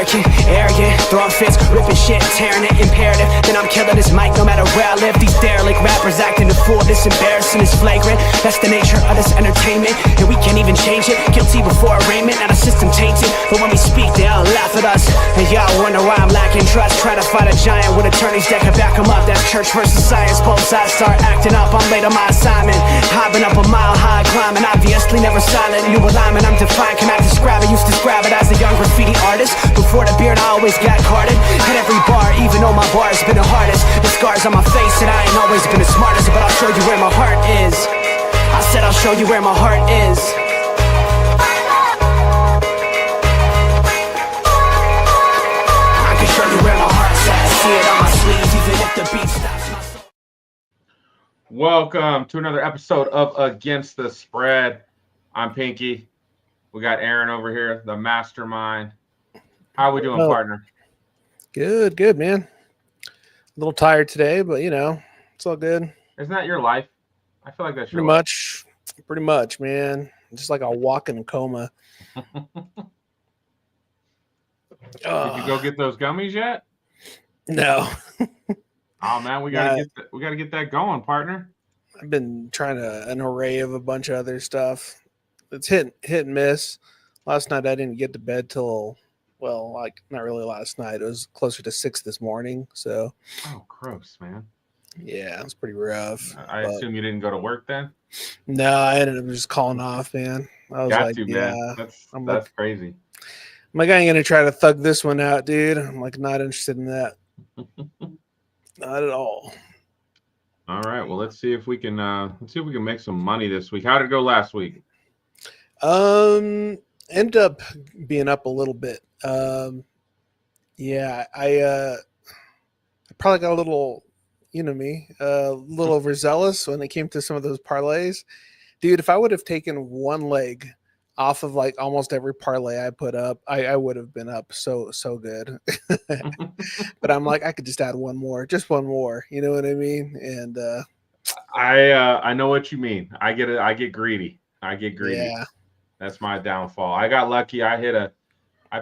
American, arrogant, throwing fits, ripping shit, tearing it, imperative. Then I'm killing this mic no matter where I live. These derelict rappers acting a fool, this embarrassing is flagrant. That's the nature of this entertainment, and we can't even change it. Guilty before arraignment, now the system tainted. But when we speak, they all laugh at us. And y'all wonder why I'm lacking trust. Try to fight a giant with attorneys that can back them up. That's church versus science, both sides start acting up. I'm late on my assignment, hopping up a mile high, climbing, obviously never silent. New alignment, I'm defiant, cannot describe it. Used to describe it as a young graffiti artist. Before the beard, I always got carded. Hit every bar, even though my bar has been the hardest. The scars on my face, and I ain't always been the smartest. But I'll show you where my heart is. I said I'll show you where my heart is. I can show you where my heart's at. See it on my sleeve, even if the beat stops my soul. Welcome to another episode of Against the Spread. I'm Pinky. We got Aaron over here, the mastermind. How we doing, partner? Good, man. A little tired today, but it's all good. Isn't that your life? I feel like that's your life. Pretty much, man. Just like a walking coma. Did you go get those gummies yet? No. Oh man, we gotta get that going, partner. I've been trying an array of a bunch of other stuff. It's hit and miss. Last night I didn't get to bed till, not really last night. It was closer to 6 this morning. So. Oh, gross, man. Yeah, it was pretty rough. I assume you didn't go to work then? No, I ended up just calling off, man. I was man. That's crazy. I'm like, I ain't gonna try to thug this one out, dude. I'm like, not interested in that. Not at all. All right. Well, let's see if we can make some money this week. How did it go last week? Ended up being up a little bit. I probably got a little, a little overzealous when it came to some of those parlays. Dude, if I would have taken one leg off of like almost every parlay I put up, I would have been up so good. But I'm like, I could just add one more. You know what I mean? And I know what you mean. I get greedy. Yeah. That's my downfall. I got lucky. I hit a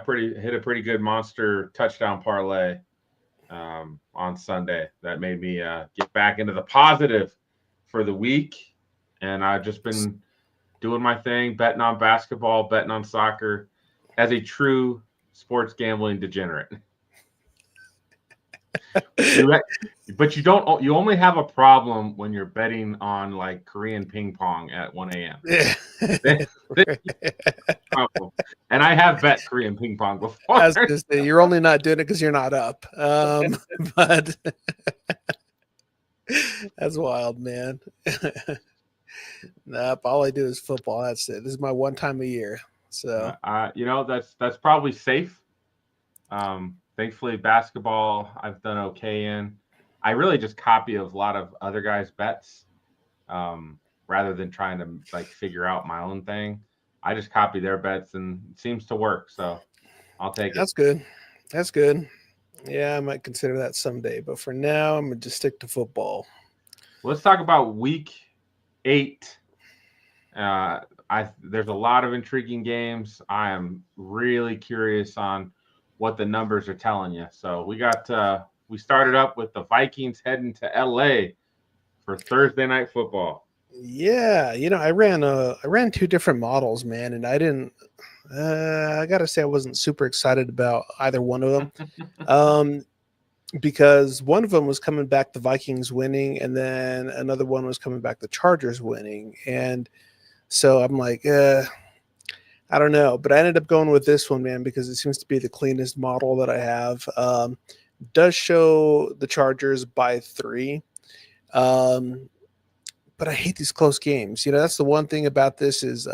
pretty good monster touchdown parlay on Sunday. That made me get back into the positive for the week. And I've just been doing my thing, betting on basketball, betting on soccer, as a true sports gambling degenerate. But you only have a problem when you're betting on like Korean ping pong at 1 a.m. And I have bet Korean ping pong before. You're only not doing it because you're not up. But that's wild, man. Nope, all I do is football. That's it. This is my one time a year. So that's probably safe. Thankfully, basketball I've done okay in. I really just copy a lot of other guys' bets, rather than trying to like figure out my own thing. I just copy their bets, and it seems to work. So I'll take it. That's good. Yeah, I might consider that someday, but for now, I'm gonna just stick to football. Let's talk about week 8. There's a lot of intriguing games. I am really curious on what the numbers are telling you. So we started up with the Vikings heading to LA for Thursday night football. Yeah, I ran 2 different models, man, and I didn't. I gotta say I wasn't super excited about either one of them, because one of them was coming back the Vikings winning, and then another one was coming back the Chargers winning, and so I'm like, I don't know, but I ended up going with this one, man, because it seems to be the cleanest model that I have. Does show the Chargers by 3. But I hate these close games. That's the one thing about this is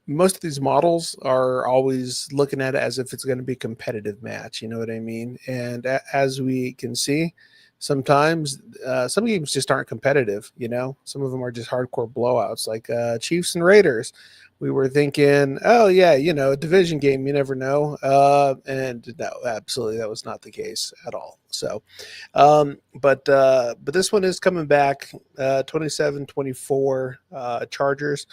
most of these models are always looking at it as if it's going to be a competitive match. You know what I mean? And as we can see, sometimes some games just aren't competitive. Some of them are just hardcore blowouts, like Chiefs and Raiders. We were thinking, oh yeah, a division game, you never know. And no, absolutely, that was not the case at all. So, but this one is coming back, 27-24 Chargers.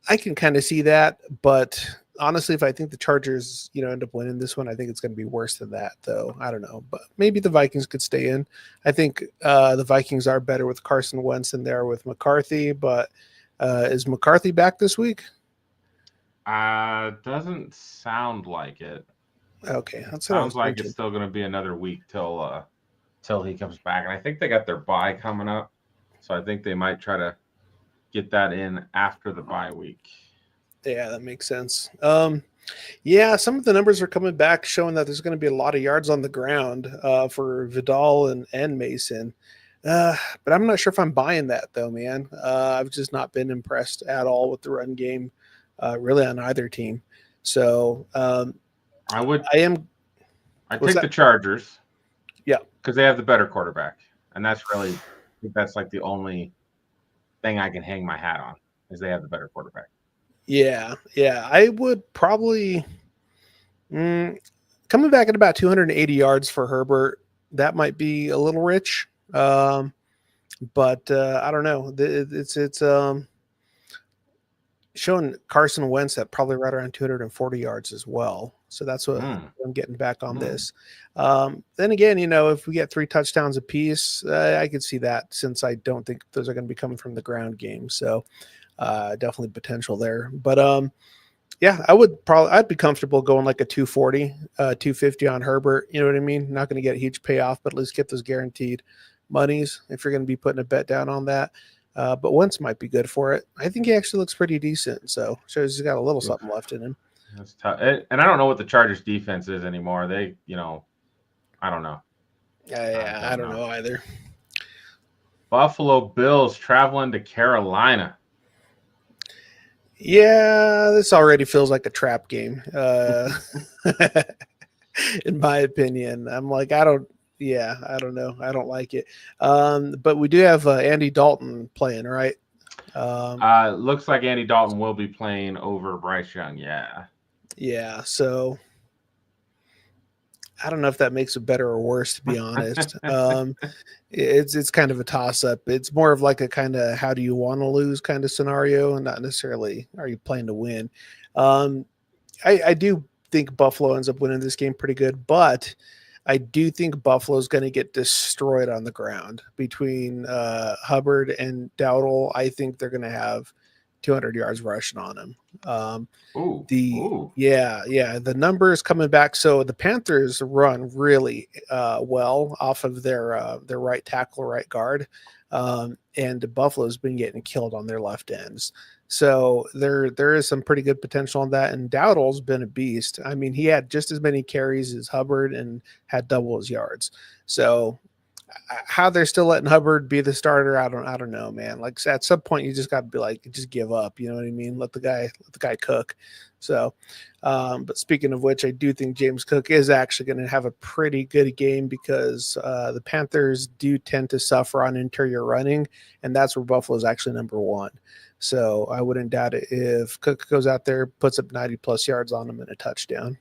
I can kind of see that, but honestly, if I think the Chargers, end up winning this one, I think it's going to be worse than that, though. I don't know, but maybe the Vikings could stay in. I think the Vikings are better with Carson Wentz than they are with McCarthy. But is McCarthy back this week? Doesn't sound like it. Okay, that's what I was Sounds like thinking. it's still going to be another week till he comes back, and I think they got their bye coming up, so I think they might try to get that in after the bye week. Yeah, that makes sense. Yeah, some of the numbers are coming back showing that there's going to be a lot of yards on the ground for Vidal and Mason. But I'm not sure if I'm buying that, though, man. I've just not been impressed at all with the run game, really on either team. So I What's take that? the Chargers. Yeah. Because they have the better quarterback, and I think that's like the only thing I can hang my hat on is they have the better quarterback. Yeah. I would probably coming back at about 280 yards for Herbert. That might be a little rich, but I don't know. It's showing Carson Wentz at probably right around 240 yards as well. So that's what I'm getting back on this. Then again, if we get 3 touchdowns apiece, I could see that, since I don't think those are going to be coming from the ground game. So definitely potential there. But yeah, I'd be comfortable going like a 240, 250 on Herbert. You know what I mean? Not going to get a huge payoff, but at least get those guaranteed monies if you're going to be putting a bet down on that. But Wentz might be good for it. I think he actually looks pretty decent. So shows he's got a little something left in him. That's tough. And I don't know what the Chargers defense is anymore. They, I don't know. Yeah, I don't know either. Buffalo Bills traveling to Carolina. Yeah, this already feels like a trap game. In my opinion, I'm like, I don't know. I don't like it. But we do have Andy Dalton playing, right? Looks like Andy Dalton will be playing over Bryce Young. Yeah. Yeah. So I don't know if that makes it better or worse, to be honest. It's kind of a toss up. It's more of like a kind of how do you want to lose kind of scenario, and not necessarily are you playing to win. I do think Buffalo ends up winning this game pretty good, but I do think Buffalo's going to get destroyed on the ground between Hubbard and Dowdle. I think they're going to have 200 yards rushing on him. The numbers coming back. So the Panthers run really well off of their right tackle, right guard, and Buffalo's been getting killed on their left ends. So there is some pretty good potential on that. And Dowdle's been a beast. I mean, he had just as many carries as Hubbard and had double his yards. So how they're still letting Hubbard be the starter, I don't know, man. Like at some point you just got to be like, just give up. You know what I mean? Let the guy cook. So, but speaking of which, I do think James Cook is actually going to have a pretty good game because the Panthers do tend to suffer on interior running, and that's where Buffalo is actually number 1. So I wouldn't doubt it if Cook goes out there, puts up 90 plus yards on him and a touchdown.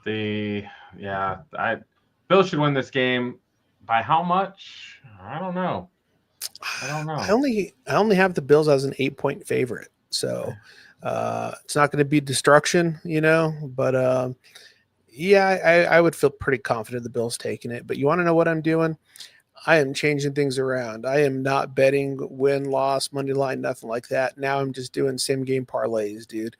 Bill should win this game. By how much? I don't know. I only have the Bills as an 8-point favorite, so it's not going to be destruction, But I would feel pretty confident the Bills taking it. But you want to know what I'm doing? I am changing things around. I am not betting win, loss, money line, nothing like that. Now I'm just doing same game parlays, dude.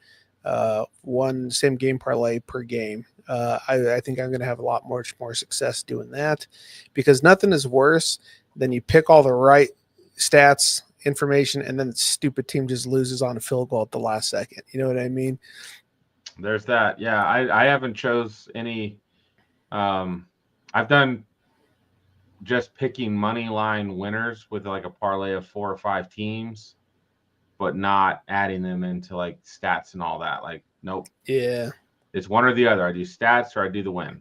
One same game parlay per game. I think I'm going to have a lot more success doing that, because nothing is worse than you pick all the right stats, information, and then the stupid team just loses on a field goal at the last second. You know what I mean? There's that. Yeah, I haven't chose any. I've done just picking money line winners with like a parlay of 4 or 5 teams, but not adding them into like stats and all that. Like, nope. Yeah. It's one or the other. I do stats or I do the win.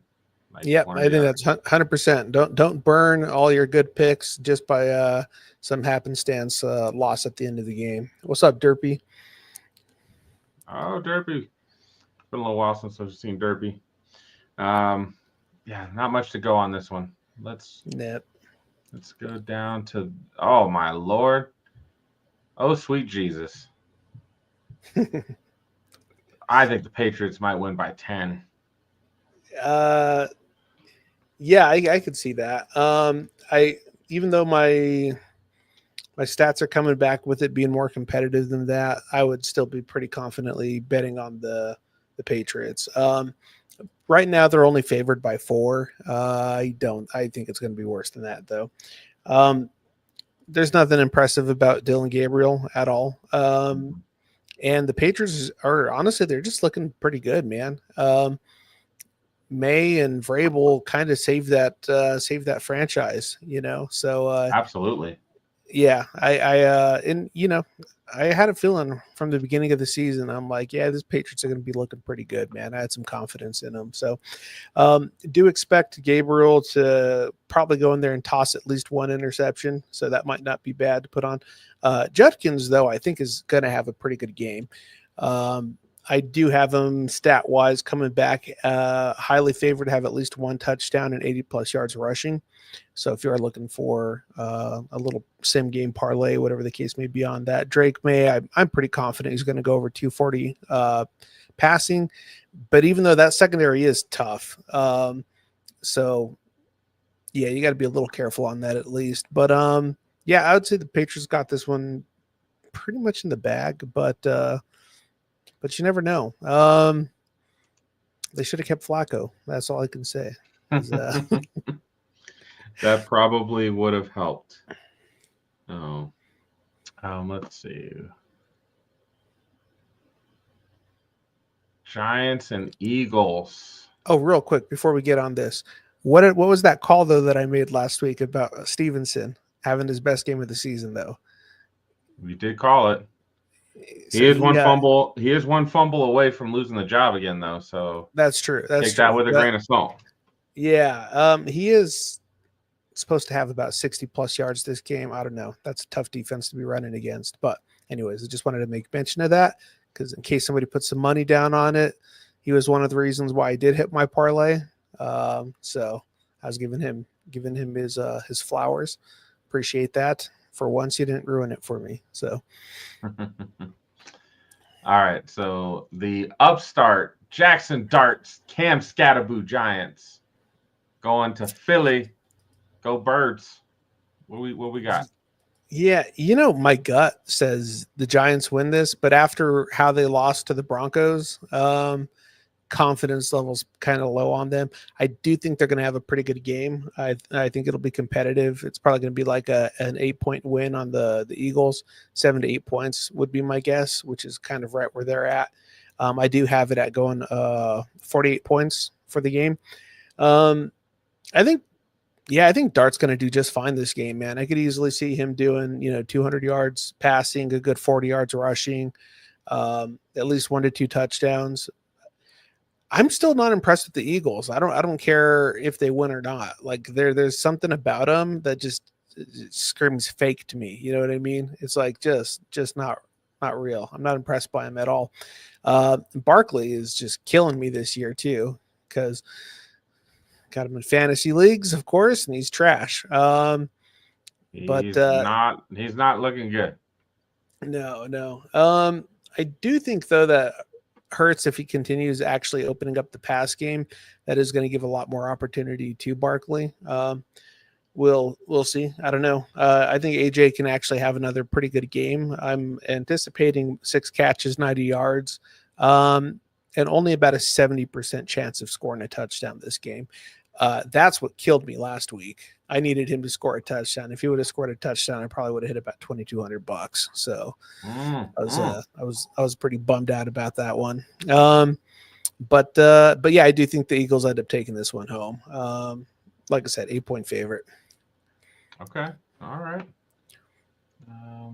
Like, yep, I think that's 100%. Don't burn all your good picks just by some happenstance loss at the end of the game. What's up, Derpy? Oh, Derpy. It's been a little while since I've seen Derpy. Yeah, not much to go on this one. Let's go down to, oh my Lord. Oh, sweet Jesus. I think the Patriots might win by 10. Yeah, I could see that. I even though my stats are coming back with it being more competitive than that, I would still be pretty confidently betting on the Patriots. Right now they're only favored by 4. I think it's going to be worse than that though. There's nothing impressive about Dylan Gabriel at all. And the Patriots are honestly, they're just looking pretty good, man. May and Vrabel kind of save that franchise, So Absolutely. yeah, and I had a feeling from the beginning of the season. I'm like, yeah, this Patriots are going to be looking pretty good, man. I had some confidence in them. So, do expect Gabriel to probably go in there and toss at least one interception. So that might not be bad to put on. Judkins, though, I think is going to have a pretty good game. I do have him stat wise coming back, highly favored to have at least one touchdown and 80 plus yards rushing. So if you are looking for a little sim game parlay, whatever the case may be on that, Drake May, I'm pretty confident he's going to go over 240 passing. But even though that secondary is tough, so yeah, you got to be a little careful on that at least. But yeah, I would say the Patriots got this one pretty much in the bag, but you never know. They should have kept Flacco. That's all I can say. That probably would have helped. Oh, let's see. Giants and Eagles. Oh, real quick before we get on this, what was that call though that I made last week about Stevenson having his best game of the season though? We did call it. So he is one fumble. He is one fumble away from losing the job again, though. So that's true. Take that with a grain of salt. Yeah, he is supposed to have about 60 plus yards this game. I don't know. That's a tough defense to be running against. But anyways, I just wanted to make mention of that because in case somebody put some money down on it, he was one of the reasons why I did hit my parlay. So I was giving him his flowers. Appreciate that. For once, you didn't ruin it for me. So. All right. So the upstart Jackson Darts Cam Scatterboo Giants going to Philly. Go Birds. What we got? Yeah, my gut says the Giants win this, but after how they lost to the Broncos, confidence levels kind of low on them. I do think they're going to have a pretty good game. I think it'll be competitive. It's probably going to be like an 8-point win on the Eagles. 7 to 8 points would be my guess, which is kind of right where they're at. I do have it at going 48 points for the game. I think Dart's going to do just fine this game, man. I could easily see him doing, 200 yards passing, a good 40 yards rushing, at least 1 to 2 touchdowns. I'm still not impressed with the Eagles. I don't care if they win or not. Like there's something about them that just screams fake to me. You know what I mean? It's like just not real. I'm not impressed by him at all. Barkley is just killing me this year too, because got him in fantasy leagues, of course, and he's trash. He's not looking good. No. I do think though that Hurts, if he continues actually opening up the pass game, that is going to give a lot more opportunity to Barkley. We'll see. I don't know. I think AJ can actually have another pretty good game. I'm anticipating 6 catches, 90 yards, and only about a 70% chance of scoring a touchdown this game. That's what killed me last week. I needed him to score a touchdown. If he would have scored a touchdown, I probably would have hit about $2,200. So I was pretty bummed out about that one. But yeah, I do think the Eagles end up taking this one home. Like I said, 8-point favorite. Okay. All right.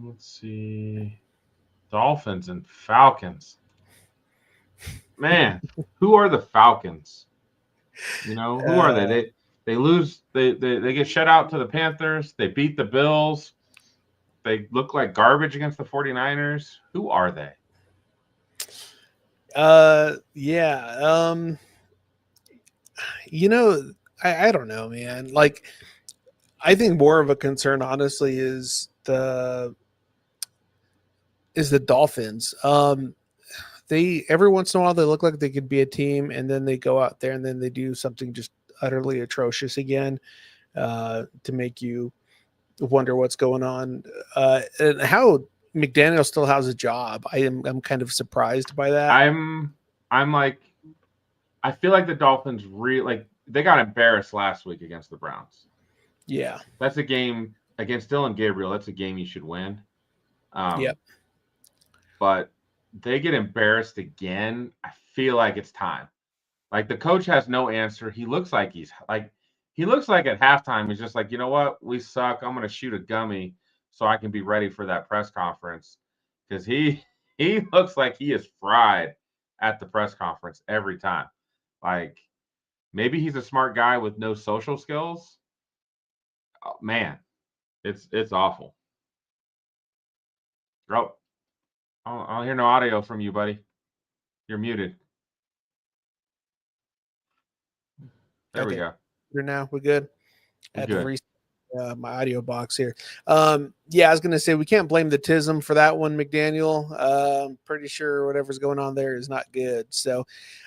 Let's see. Dolphins and Falcons. Man, who are the Falcons? Who are they? They lose. They get shut out to the Panthers. They beat the Bills. They look like garbage against the 49ers. Who are they? Yeah. I don't know, man. Like, I think more of a concern, honestly, is is the Dolphins. They every once in a while they look like they could be a team, and then they go out there and then they do something just utterly atrocious again to make you wonder what's going on. And how McDaniel still has a job. I'm kind of surprised by that. I'm like, I feel like the Dolphins they got embarrassed last week against the Browns. Yeah. That's a game against Dylan Gabriel. That's a game you should win. Yep. But they get embarrassed again. I feel like it's time. Like the coach has no answer. He looks like at halftime, he's just like, you know what? We suck. I'm going to shoot a gummy so I can be ready for that press conference. Because he looks like he is fried at the press conference every time. Like maybe he's a smart guy with no social skills. Oh, man, it's awful. Oh, I don't hear no audio from you, buddy. You're muted. There we go. Now we're good. We're I had good. to reset my audio box here. Yeah, I was going to say we can't blame the TISM for that one, McDaniel. I'm pretty sure whatever's going on there is not good. So,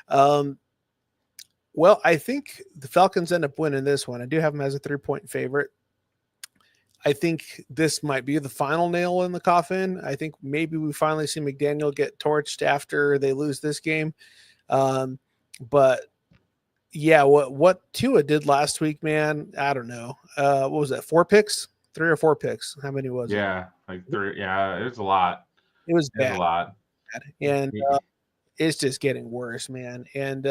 well, I think the Falcons end up winning this one. I do have them as a 3-point favorite. I think this might be the final nail in the coffin. I think maybe we finally see McDaniel get torched after they lose this game. But yeah, what Tua did last week, man, I don't know. What was that? 4 picks? 3 or 4 picks? How many was it? Yeah, like 3. Yeah, it was a lot. It was bad. A lot. And it's just getting worse, man. And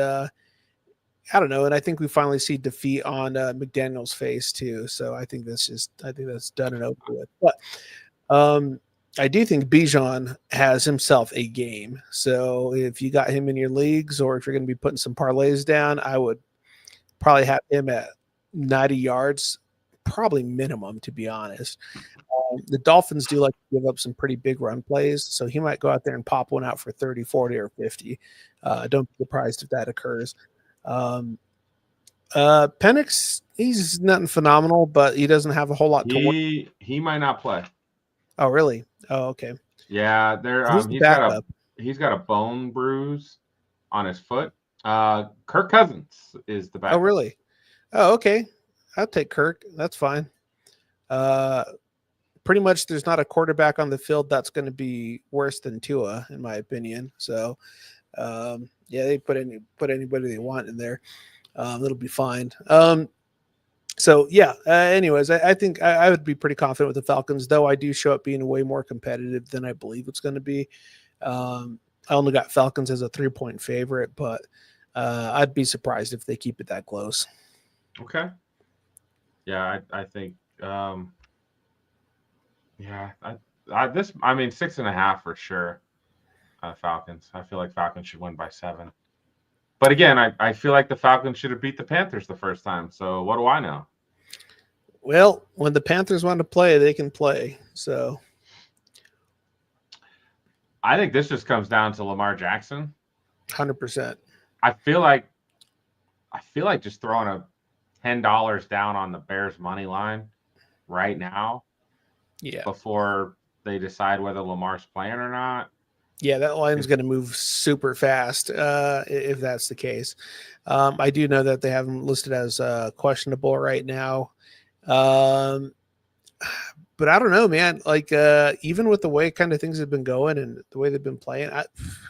I don't know. And I think we finally see defeat on McDaniel's face too. So I think that's done and over with. But I do think Bijan has himself a game. So if you got him in your leagues, or if you're going to be putting some parlays down, I would probably have him at 90 yards, probably minimum, to be honest. The Dolphins do like to give up some pretty big run plays, so he might go out there and pop one out for 30, 40, or 50. Don't be surprised if that occurs. Penix, he's nothing phenomenal, but he doesn't have a whole lot to work. He might not play. Oh, really? Oh, okay. Yeah, he's got a bone bruise on his foot. Kirk Cousins is the backup. Oh, really? Oh, okay. I'll take Kirk. That's fine. Pretty much there's not a quarterback on the field that's going to be worse than Tua, in my opinion. So, yeah, they put anybody they want in there. It'll be fine. So, yeah, anyways, I think I would be pretty confident with the Falcons, though I do show up being way more competitive than I believe it's going to be. I only got Falcons as a 3-point favorite, but I'd be surprised if they keep it that close. Okay. Yeah, I think I mean 6.5 for sure. Falcons. I feel like Falcons should win by 7. But again, I feel like the Falcons should have beat the Panthers the first time. So what do I know? Well, when the Panthers want to play, they can play. So I think this just comes down to Lamar Jackson. 100%. I feel like just throwing a $10 down on the Bears money line right now. Yeah. Before they decide whether Lamar's playing or not. Yeah, that line's going to move super fast if that's the case. I do know that they have him listed as questionable right now. But I don't know, man. Like, even with the way kind of things have been going and the way they've been playing,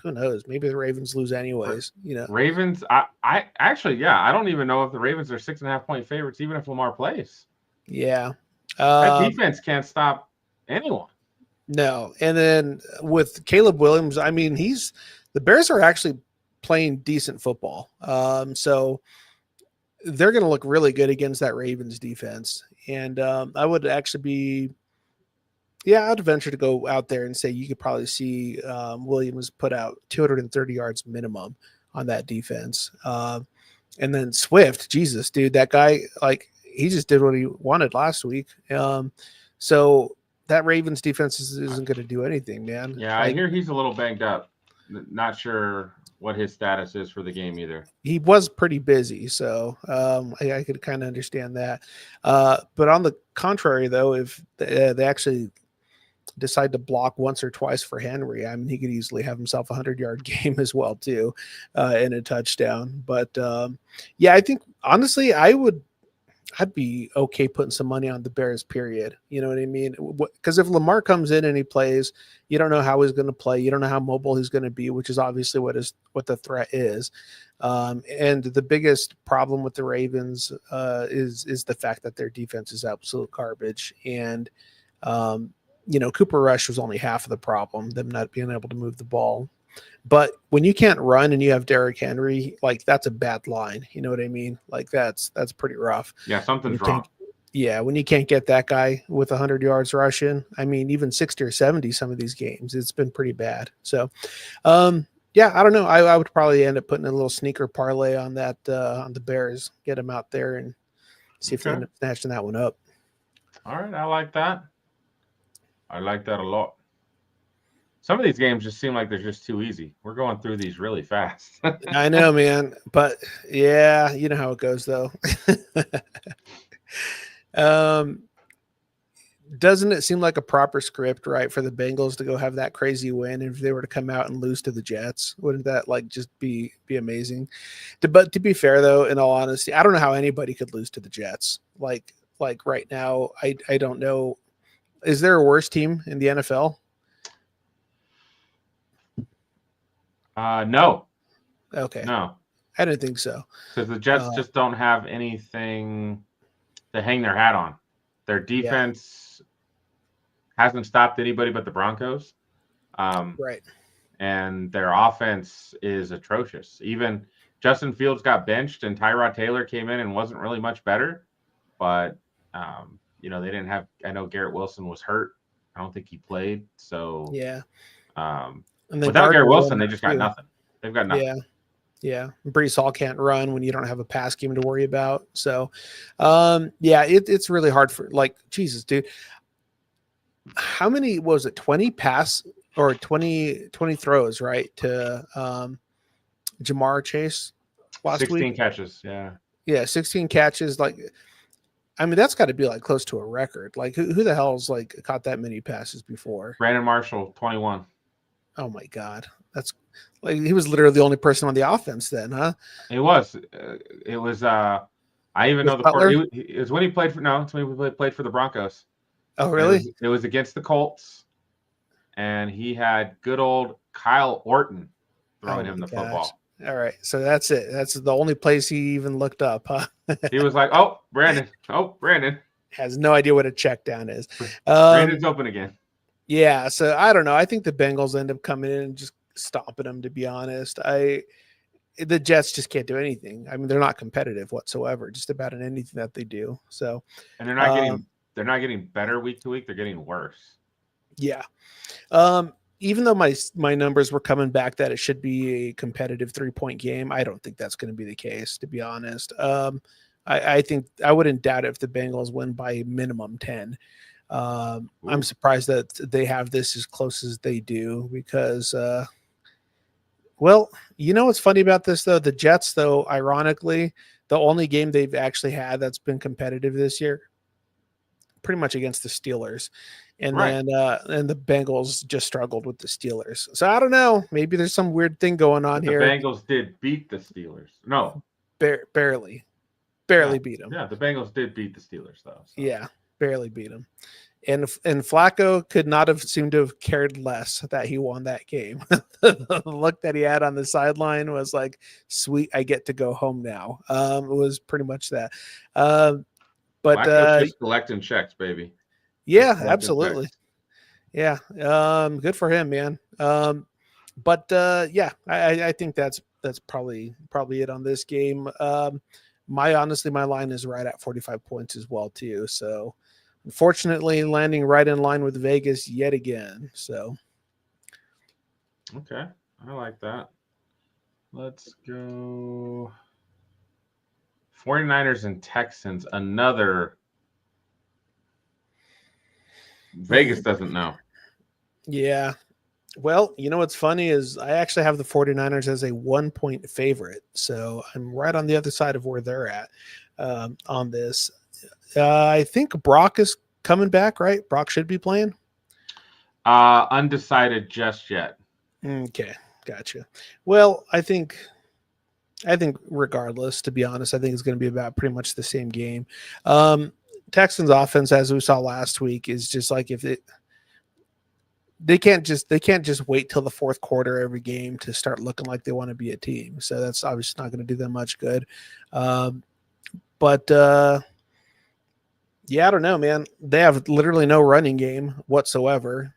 who knows? Maybe the Ravens lose anyways. You know, Ravens. I actually, yeah, I don't even know if the Ravens are 6.5-point favorites, even if Lamar plays. Yeah, that defense can't stop anyone. No, and then with Caleb Williams, I mean, the Bears are actually playing decent football. So they're going to look really good against that Ravens defense. And I would actually I'd venture to go out there and say you could probably see Williams put out 230 yards minimum on that defense. And then Swift, Jesus, dude, that guy, like, he just did what he wanted last week. So that Ravens defense isn't going to do anything, man. Yeah, I hear he's a little banged up. Not sure what his status is for the game either. He was pretty busy, so I could kind of understand that. But on the contrary, though, if they actually decide to block once or twice for Henry, I mean, he could easily have himself a 100-yard game as well too, and a touchdown. But yeah, I think honestly, I'd be okay putting some money on the Bears, period. You know what I mean? Because if Lamar comes in and he plays, you don't know how he's going to play. You don't know how mobile he's going to be, which is obviously what the threat is. And the biggest problem with the Ravens is the fact that their defense is absolute garbage. And, Cooper Rush was only half of the problem, them not being able to move the ball. But when you can't run and you have Derrick Henry, like that's a bad line. You know what I mean? Like that's pretty rough. Yeah, something's wrong. Yeah, when you can't get that guy with 100 yards rushing, I mean, even 60 or 70, some of these games, it's been pretty bad. So, yeah, I don't know. I would probably end up putting a little sneaker parlay on that on the Bears, get them out there and see if they end up snatching that one up. All right, I like that. I like that a lot. Some of these games just seem like they're just too easy. We're going through these really fast. I know, man. But yeah, you know how it goes, though. Doesn't it seem like a proper script, right, for the Bengals to go have that crazy win? If they were to come out and lose to the Jets, wouldn't that like just be amazing? But to be fair, though, in all honesty, I don't know how anybody could lose to the Jets. Like right now, I don't know. Is there a worse team in the NFL? No. Okay. No. I didn't think so. Because the Jets just don't have anything to hang their hat on. Their defense hasn't stopped anybody but the Broncos. Right. And their offense is atrocious. Even Justin Fields got benched and Tyrod Taylor came in and wasn't really much better. But, they didn't have – I know Garrett Wilson was hurt. I don't think he played. So, yeah. And without Garrett Wilson, they just got nothing. They've got nothing. Yeah. Brees Hall can't run when you don't have a pass game to worry about. So, it's really hard for Jesus, dude. How many was it? 20 pass or 20 throws, right? To Jamar Chase last 16 week. 16 catches. Yeah. Yeah. 16 catches. That's got to be close to a record. Who the hell's caught that many passes before? Brandon Marshall, 21. Oh my God. That's he was literally the only person on the offense then, huh? It was. It was. I even know it was when he played for. No, it's when he played for the Broncos. Oh, really? It was against the Colts, and he had good old Kyle Orton throwing him the football. All right, so that's it. That's the only place he even looked up, huh? He was like, "Oh, Brandon. Oh, Brandon." Has no idea what a check down is. Brandon's open again. Yeah, so I don't know. I think the Bengals end up coming in and just stomping them, to be honest. The Jets just can't do anything. I mean, they're not competitive whatsoever, just about in anything that they do. So, and they're not getting better week to week. They're getting worse. Yeah. Even though my numbers were coming back that it should be a competitive 3-point game, I don't think that's going to be the case, to be honest. I think I wouldn't doubt it if the Bengals win by minimum 10. I'm surprised that they have this as close as they do because, what's funny about this, though? The Jets, though, ironically, the only game they've actually had that's been competitive this year, pretty much against the Steelers. And then and the Bengals just struggled with the Steelers. So I don't know. Maybe there's some weird thing going on here. The Bengals did beat the Steelers. No. Barely beat them. Yeah, the Bengals did beat the Steelers, though. So. Yeah, barely beat them. And Flacco could not have seemed to have cared less that he won that game. The look that he had on the sideline was like, sweet, I get to go home now. It was pretty much that. But Flacco's just collecting checks, baby. Yeah, absolutely. Checks. Yeah. Good for him, man. I think that's probably it on this game. My line is right at 45 points as well, too. So unfortunately, landing right in line with Vegas yet again. So, okay, I like that. Let's go 49ers and Texans. Another Vegas doesn't know. Yeah. Well, you know what's funny is I actually have the 49ers as a 1-point favorite. So I'm right on the other side of where they're at on this. I think Brock is coming back, right? Brock should be playing. Undecided just yet. Okay, gotcha. Well, I think regardless, to be honest, I think it's going to be about pretty much the same game. Texans offense, as we saw last week, is just like if it they can't just wait till the fourth quarter every game to start looking like they want to be a team. So that's obviously not going to do them much good. But yeah, I don't know, man. They have literally no running game whatsoever.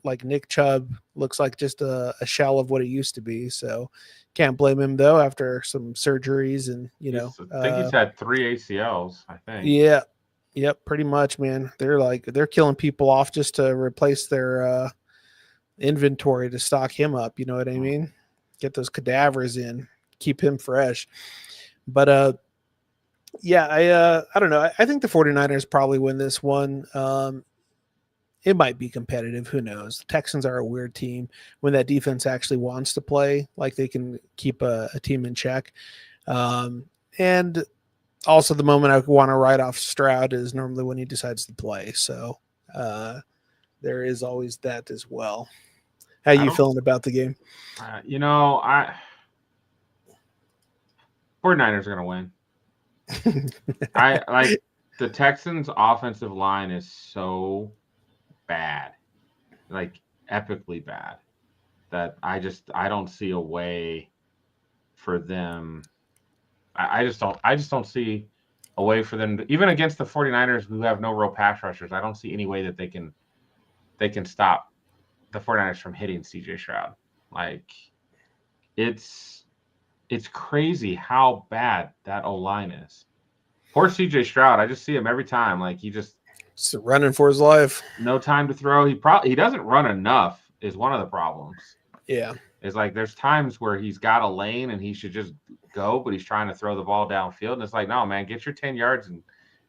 Like Nick Chubb looks like just a shell of what he used to be. So can't blame him though after some surgeries and I think he's had 3 ACLs. I think. Yeah. Yep, pretty much, man. They're killing people off just to replace their inventory to stock him up. You know what I mean? Get those cadavers in, keep him fresh. But yeah, I don't know. I think the 49ers probably win this one. It might be competitive. Who knows? The Texans are a weird team when that defense actually wants to play, like they can keep a team in check. And also the moment I want to write off Stroud is normally when he decides to play. So there is always that as well. How you feeling about the game? 49ers are going to win. I like the Texans' offensive line is so bad, like epically bad, that I don't see a way for them. I just don't see a way for them to, even against the 49ers who have no real pass rushers. I don't see any way that they can stop the 49ers from hitting CJ Stroud. Like it's crazy how bad that O-line is. Poor CJ Stroud. I just see him every time. Like he just running for his life. No time to throw. He doesn't run enough is one of the problems. Yeah. It's like there's times where he's got a lane and he should just go, but he's trying to throw the ball downfield. And it's like, no, man, get your 10 yards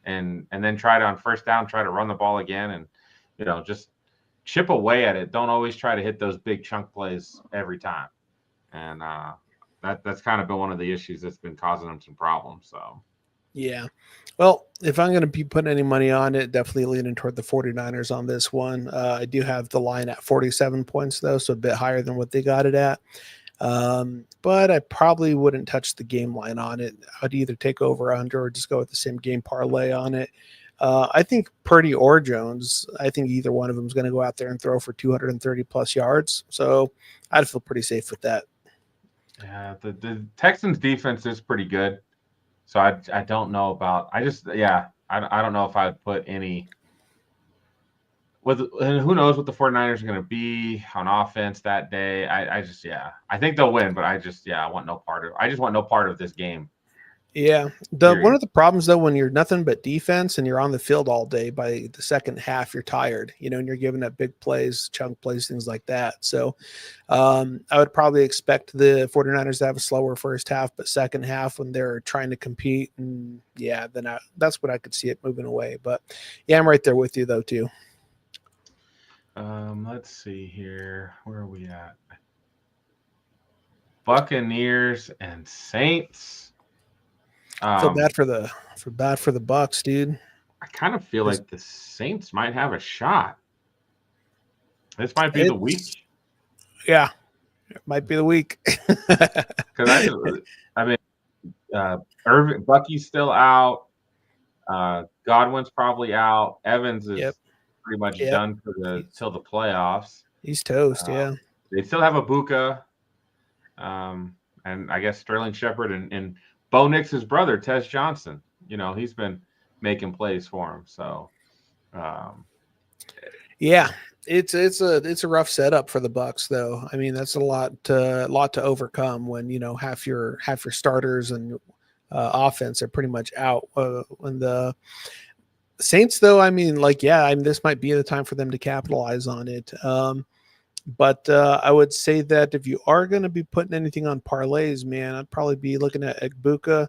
and then try to on first down, try to run the ball again and just chip away at it. Don't always try to hit those big chunk plays every time. And that's kind of been one of the issues that's been causing them some problems. So yeah. Well, if I'm going to be putting any money on it, definitely leaning toward the 49ers on this one. I do have the line at 47 points, though, so a bit higher than what they got it at. But I probably wouldn't touch the game line on it. I'd either take over under or just go with the same game parlay on it. I think Purdy or Jones, I think either one of them is going to go out there and throw for 230 plus yards. So I'd feel pretty safe with that. Yeah, the Texans defense is pretty good. So I don't know about. I don't know if I'd put any. And who knows what the 49ers are going to be on offense that day. I think they'll win, but I want no part of. I just want no part of this game. Yeah. One of the problems though, when you're nothing but defense and you're on the field all day, by the second half, you're tired, and you're giving up big plays, chunk plays, things like that. So I would probably expect the 49ers to have a slower first half, but second half when they're trying to compete then that's what I could see it moving away. But yeah, I'm right there with you though, too. Let's see here. Where are we at? Buccaneers and Saints. I feel bad for the Bucs, dude. I kind of feel like the Saints might have a shot. This might be the week. Yeah, it might be the week. Because Bucky's still out. Godwin's probably out. Evans is pretty much done till the playoffs. He's toast. Yeah, they still have Ibuka, and I guess Sterling Shepard and Bo Nix's brother, Tez Johnson. He's been making plays for him. So, yeah, it's a rough setup for the Bucs, though. I mean, that's a lot to overcome when half your starters and offense are pretty much out. When the Saints, though, this might be the time for them to capitalize on it. But I would say that if you are going to be putting anything on parlays, man, I'd probably be looking at Ibuka.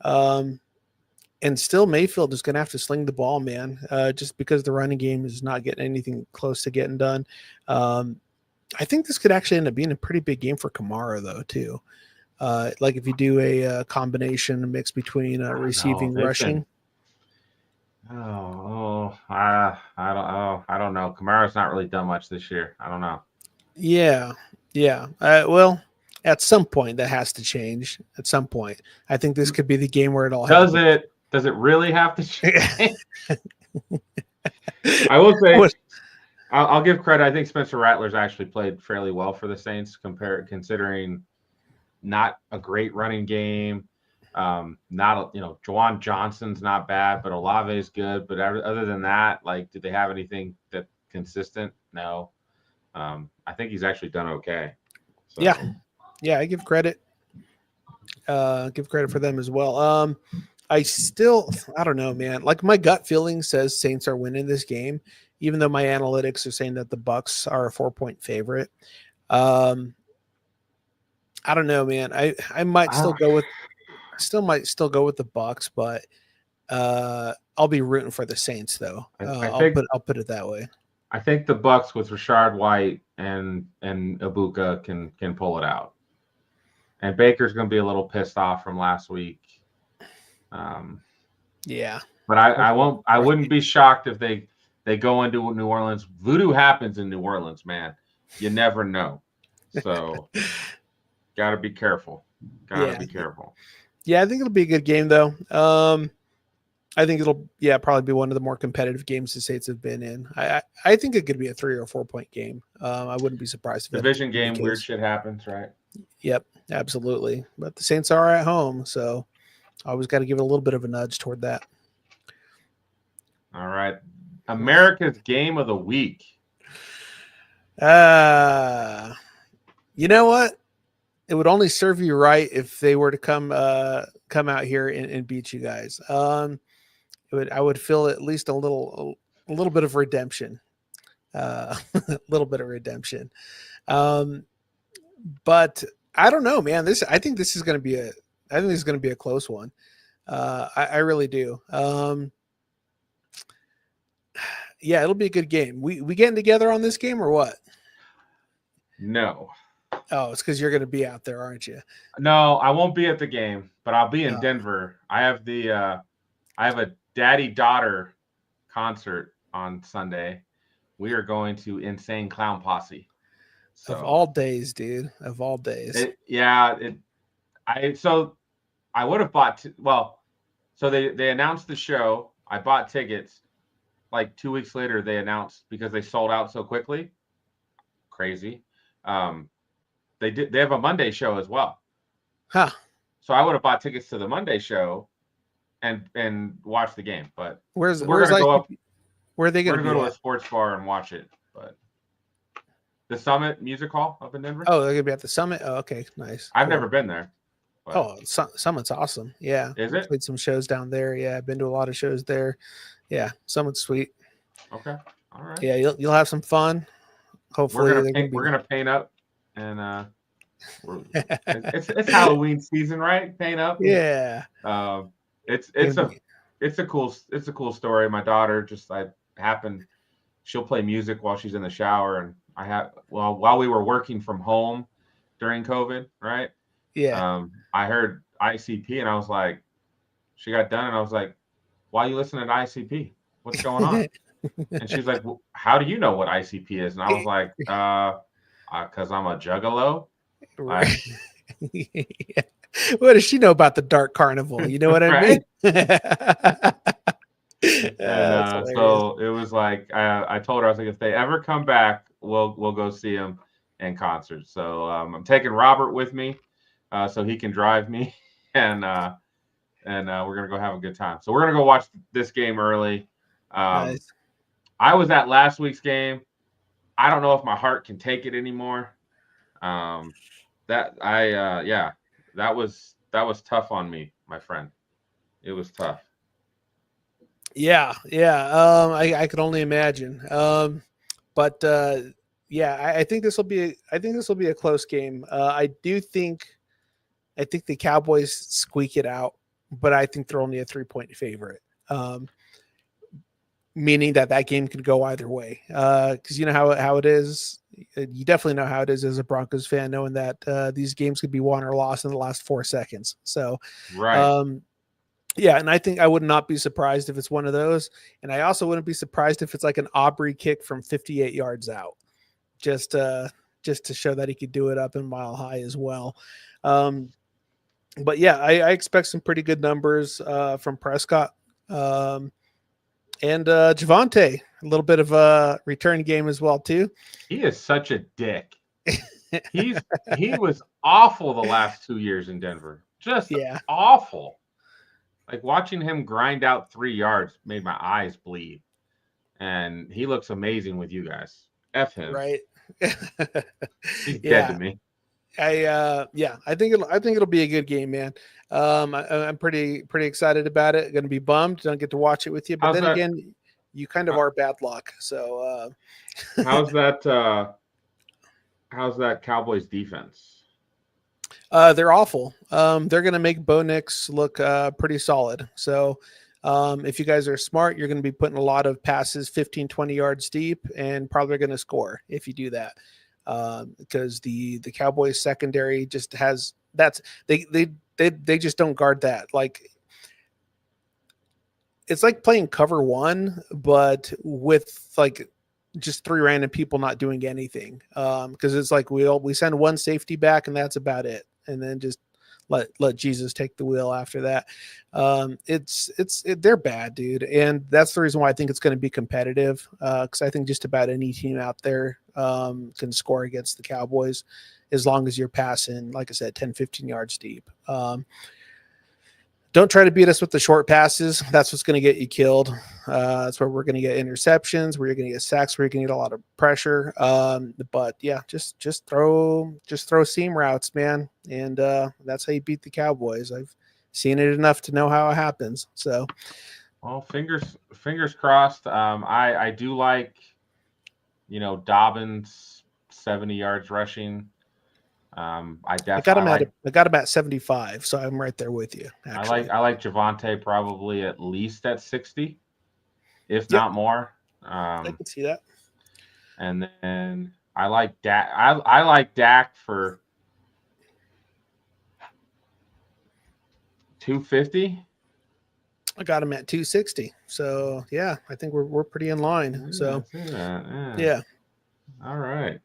And still Mayfield is going to have to sling the ball, man, just because the running game is not getting anything close to getting done. I think this could actually end up being a pretty big game for Kamara, though, too. Like if you do a combination mix between receiving, rushing. I don't know. Kamara's not really done much this year. I don't know. Yeah, yeah. Well, at some point that has to change. At some point, I think this could be the game where it all Does happens. it? Does it really have to change? I will I say, was- I'll give credit. I think Spencer Rattler's actually played fairly well for the Saints, considering not a great running game. Not Juwan Johnson's not bad, but Olave's good. But other than that, like, do they have anything that consistent? No. I think he's actually done okay. So yeah, I give credit. Give credit for them as well. I don't know, man. Like my gut feeling says Saints are winning this game, even though my analytics are saying that the Bucks are a 4-point favorite. Um, I don't know, man. I might still go with, might still go with the Bucks, but I'll be rooting for the Saints though. I'll put it that way. I think the Bucks with Rashard White and Ibuka can pull it out. And Baker's going to be a little pissed off from last week. Yeah, but I wouldn't be shocked if they go into New Orleans. Voodoo happens in New Orleans, man. You never know. So got to be careful. Be careful. Yeah, I think it'll be a good game though. I think it'll probably be one of the more competitive games the Saints have been in. I think it could be a 3 or 4 point game. I wouldn't be surprised if division game, weird shit happens, right? Yep, absolutely. But the Saints are at home, so I always got to give it a little bit of a nudge toward that. All right. America's game of the week. You know what? It would only serve you right if they were to come out here and beat you guys. I would feel at least a little bit of redemption. A little bit of redemption. But I don't know, man. I think this is going to be a close one. I really do. Yeah, it'll be a good game. We getting together on this game or what? No. Oh, it's because you're going to be out there, aren't you? No, I won't be at the game, but I'll be in Denver. I have a daddy-daughter concert on Sunday. We are going to Insane Clown Posse. So, of all days, dude. Of all days. I would have bought. So they announced the show. I bought tickets. Like 2 weeks later, they announced because they sold out so quickly. Crazy. They have a Monday show as well. Huh. So I would have bought tickets to the Monday show and watch the game. But where's go up? Where are they going to go to a sports bar and watch it? But the Summit Music Hall up in Denver. Oh, they're going to be at the Summit. Oh, okay, nice. I've never been there. But. Oh, Summit's awesome. Yeah. Is it? Played some shows down there. Yeah, I've been to a lot of shows there. Yeah, Summit's sweet. Okay. All right. Yeah, you'll have some fun. Hopefully, we're gonna paint up, and it's Halloween season, right? Paint up. Yeah. It's a cool story. My daughter she'll play music while she's in the shower, and while we were working from home during COVID, right? Yeah. I heard ICP, and I was like, she got done, and I was like, why are you listening to ICP? What's going on? And she's like, well, how do you know what ICP is? And I was like, because I'm a juggalo. Right. Yeah. What does she know about the Dark Carnival? You know what I mean? And so it was like, I told her, I was like, if they ever come back, we'll go see them in concert. So I'm taking Robert with me, so he can drive me, and we're gonna go have a good time. So we're gonna go watch this game early. Nice. I was at last week's game. I don't know if my heart can take it anymore. That was tough on me, my friend. It was tough. Yeah. I could only imagine. But I think this will be a close game. I think the Cowboys squeak it out, but I think they're only a 3-point favorite. Meaning that game could go either way. Because you know how it is. You definitely know how it is as a Broncos fan, knowing that these games could be won or lost in the last 4 seconds. So, right. Yeah, and I think I would not be surprised if it's one of those. And I also wouldn't be surprised if it's like an Aubrey kick from 58 yards out, just just to show that he could do it up in Mile High as well. Um, but yeah, I expect some pretty good numbers from Prescott. And Javante, a little bit of a return game as well too. He is such a dick. He was awful the last 2 years in Denver. Just Yeah. awful. Like watching him grind out 3 yards made my eyes bleed. And he looks amazing with you guys. F him. Right. He's dead Yeah. to me. I think it'll be a good game, man. I'm pretty excited about it. Going to be bummed don't get to watch it with you, but How's then that- again, you kind of are bad luck. So how's that Cowboys defense? they're awful. They're going to make Bo Nix look pretty solid. So if you guys are smart, you're going to be putting a lot of passes 15, 20 yards deep and probably going to score if you do that. Because the Cowboys secondary just has they just don't guard that. Like it's like playing cover one, but with like just 3 random people not doing anything. Because it's like we send one safety back and that's about it, and then just let Jesus take the wheel after that. They're bad, dude, and that's the reason why I think it's going to be competitive. Because I think just about any team out there can score against the Cowboys as long as you're passing, like I said, 10, 15 yards deep. Don't try to beat us with the short passes. That's what's going to get you killed. That's where we're going to get interceptions, where you're going to get sacks, where you're going to get a lot of pressure. But yeah, just throw seam routes, man, and that's how you beat the Cowboys. I've seen it enough to know how it happens. So, well, fingers crossed. I do like, Dobbins 70 yards rushing. I got him at 75, so I'm right there with you. Actually. I like Javante probably at least at 60, if not more. I can see that. And then I like Dak. I like Dak for 250. I got him at 260. So yeah, I think we're pretty in line. So yeah. All right.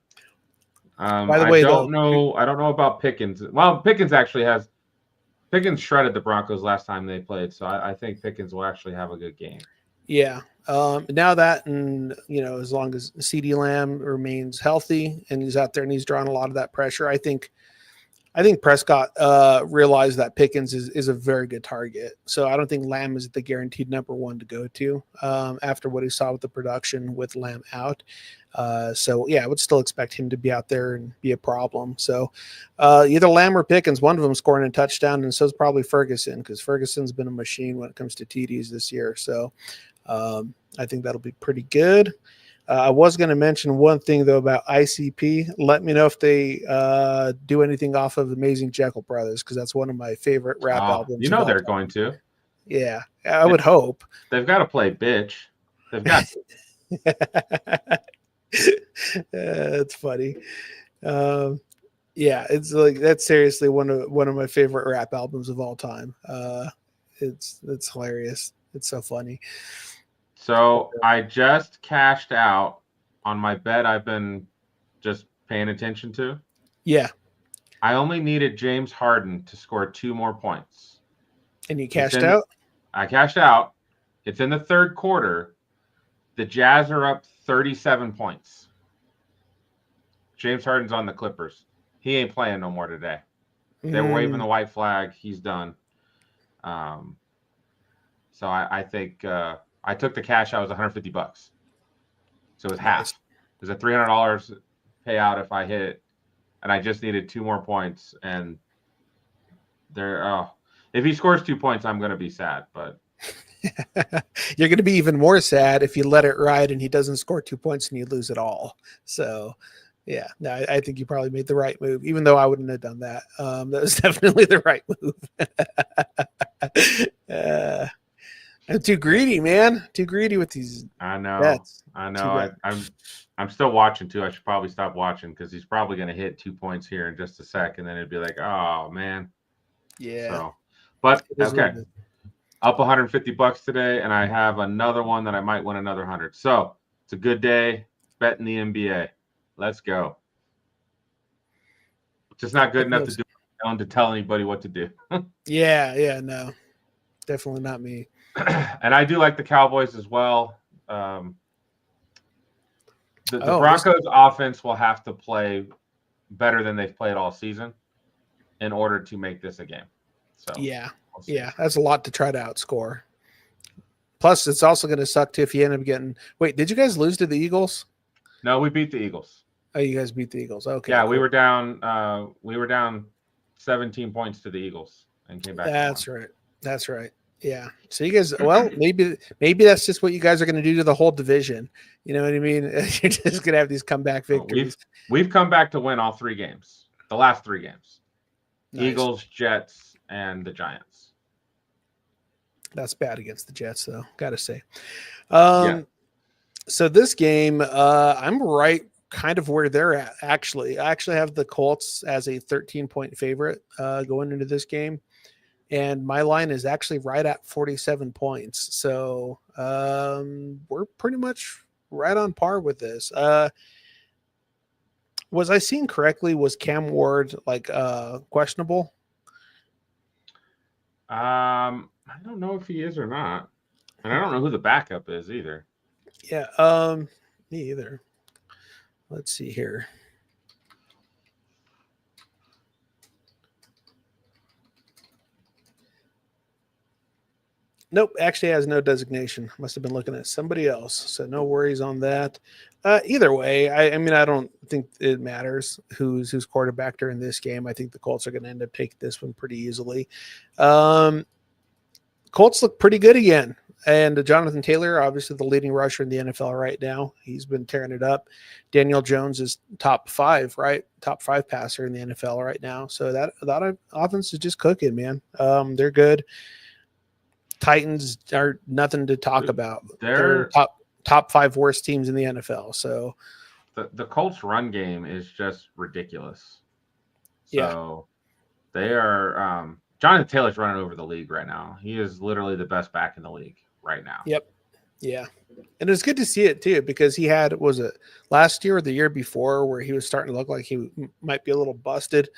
By the way, I don't know about Pickens. Well, Pickens shredded the Broncos last time they played, so I think Pickens will actually have a good game. Yeah. Now that, and as long as CeeDee Lamb remains healthy and he's out there and he's drawing a lot of that pressure, I think Prescott realized that Pickens is a very good target. So I don't think Lamb is the guaranteed number one to go to after what he saw with the production with Lamb out. So yeah, I would still expect him to be out there and be a problem. So either Lamb or Pickens, one of them scoring a touchdown, and so is probably Ferguson, because Ferguson's been a machine when it comes to TDs this year. So I think that'll be pretty good. I was going to mention one thing, though, about ICP. Let me know if they do anything off of Amazing Jekyll Brothers, because that's one of my favorite rap albums. They're going to. Yeah, I would hope. They've got to play Bitch. They've got That's funny. Yeah, it's like that's seriously one of my favorite rap albums of all time. It's hilarious. It's so funny. So I just cashed out on my bet I've been just paying attention to. Yeah. I only needed James Harden to score 2 more points. And you cashed out? I cashed out. It's in the third quarter. The Jazz are up 37 points. James Harden's on the Clippers. He ain't playing no more today. They're waving the white flag. He's done. So I think I took the cash out. It was $150. So it was half. It was a $300 payout if I hit it, and I just needed 2 more points. And if he scores 2 points, I'm going to be sad. But you're going to be even more sad if you let it ride and he doesn't score 2 points and you lose it all. So yeah, no, I think you probably made the right move, even though I wouldn't have done that. That was definitely the right move. I'm too greedy, man. Too greedy with these. I know. bets. I know. I'm still watching too. I should probably stop watching because he's probably going to hit 2 points here in just a sec, and then it'd be like, oh man. Yeah. So, but okay. up 150 bucks today, and I have another one that I might win another 100. So it's a good day betting the NBA. Let's go. Just not good enough to do to tell anybody what to do. Yeah, no, definitely not me. And I do like the Cowboys as well. The Broncos offense will have to play better than they've played all season in order to make this a game. So yeah, that's a lot to try to outscore. Plus, it's also going to suck too if you end up getting. Wait, did you guys lose to the Eagles? No, we beat the Eagles. Oh, you guys beat the Eagles. Okay. Yeah, cool. We were down 17 points to the Eagles and came back. That's right. Yeah. So you guys, well, maybe that's just what you guys are going to do to the whole division. You know what I mean? You're just going to have these comeback victories. We've come back to win all 3 games. The last 3 games. Nice. Eagles, Jets, and the Giants. That's bad against the Jets, though. Got to say. So this game, I'm right kind of where they're at, actually. I actually have the Colts as a 13-point favorite going into this game. And my line is actually right at 47 points. So we're pretty much right on par with this. Was I seeing correctly? Was Cam Ward questionable? I don't know if he is or not. And I don't know who the backup is either. Yeah, me either. Let's see here. Nope, actually has no designation. Must have been looking at somebody else. So no worries on that. Either way, I mean, I don't think it matters who's quarterback during this game. I think the Colts are going to end up taking this one pretty easily. Colts look pretty good again. And Jonathan Taylor, obviously the leading rusher in the NFL right now. He's been tearing it up. Daniel Jones is top 5, right? Top 5 passer in the NFL right now. So that offense is just cooking, man. They're good. Titans are nothing to talk about. They're top 5 worst teams in the NFL. So the Colts run game is just ridiculous. So they are Jonathan Taylor's running over the league right now. He is literally the best back in the league right now. Yep. Yeah. And it's good to see it too, because he had, was it last year or the year before, where he was starting to look like he might be a little busted.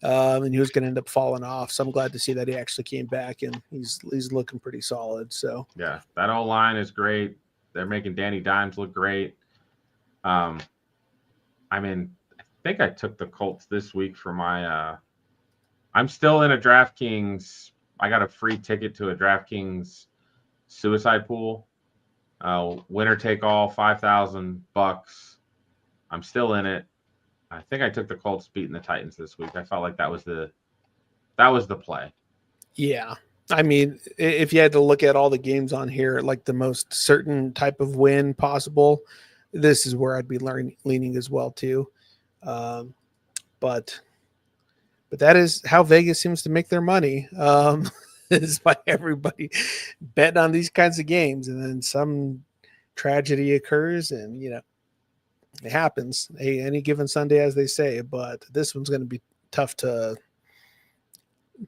And he was going to end up falling off. So I'm glad to see that he actually came back and he's looking pretty solid. So yeah, that whole line is great. They're making Danny Dimes look great. I mean, I think I took the Colts this week for my. I'm still in a DraftKings. I got a free ticket to a DraftKings suicide pool. Winner take all, $5,000. I'm still in it. I think I took the Colts beating the Titans this week. I felt like that was the play. Yeah. I mean, if you had to look at all the games on here, like the most certain type of win possible, this is where I'd be leaning as well too. But that is how Vegas seems to make their money. Is by everybody betting on these kinds of games, and then some tragedy occurs, and it happens. Hey, any given Sunday, as they say. But this one's going to be tough to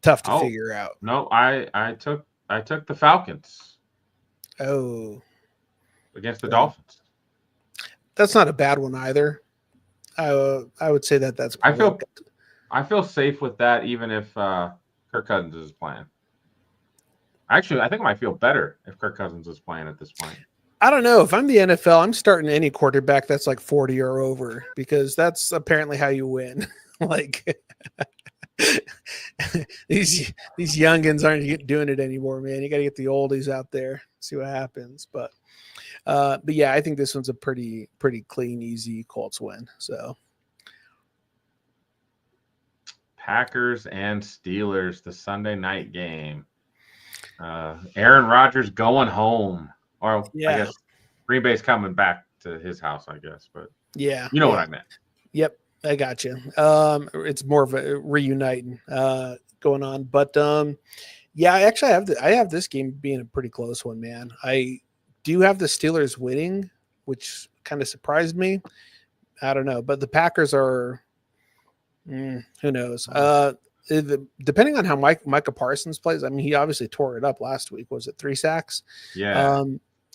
figure out. No, I took the Falcons. Oh, against the Dolphins. That's not a bad one either. I would say that's. I feel safe with that, even if Kirk Cousins is playing. Actually, I think I might feel better if Kirk Cousins is playing at this point. I don't know. If I'm the NFL, I'm starting any quarterback that's like 40 or over, because that's apparently how you win. Like these youngins aren't doing it anymore, man. You got to get the oldies out there, see what happens. But yeah, I think this one's a pretty clean, easy Colts win. So Packers and Steelers, the Sunday night game. Aaron Rodgers going home. Or yeah. I guess Green Bay's coming back to his house, I guess. But yeah, you know what I meant. Yep, I got you. It's more of a reuniting going on. But yeah, actually I have this game being a pretty close one, man. I do have the Steelers winning, which kind of surprised me. I don't know, but the Packers are who knows. depending on how Micah Parsons plays, I mean, he obviously tore it up last week. Was it 3 sacks? Yeah.